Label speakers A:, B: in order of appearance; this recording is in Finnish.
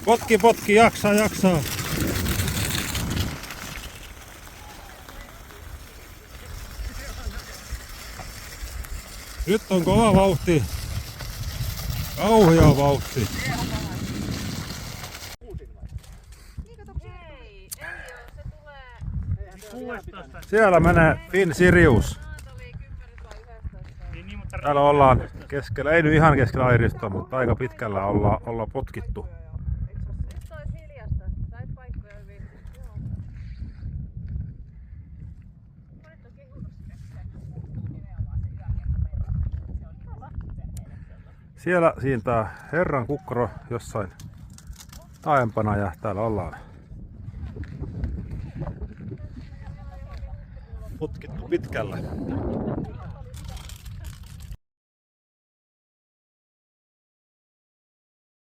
A: Potki, potki, jaksaa, jaksaa. Nyt on kova vauhti. Kauhea vauhti. Siellä menee Finn Sirius. Täällä ollaan keskellä, ei nyt ihan keskellä airistoa, mutta aika pitkällä ollaan potkittu. Siellä siintää herran kukkaro jossain taempana ja täällä ollaan potkittu pitkällä.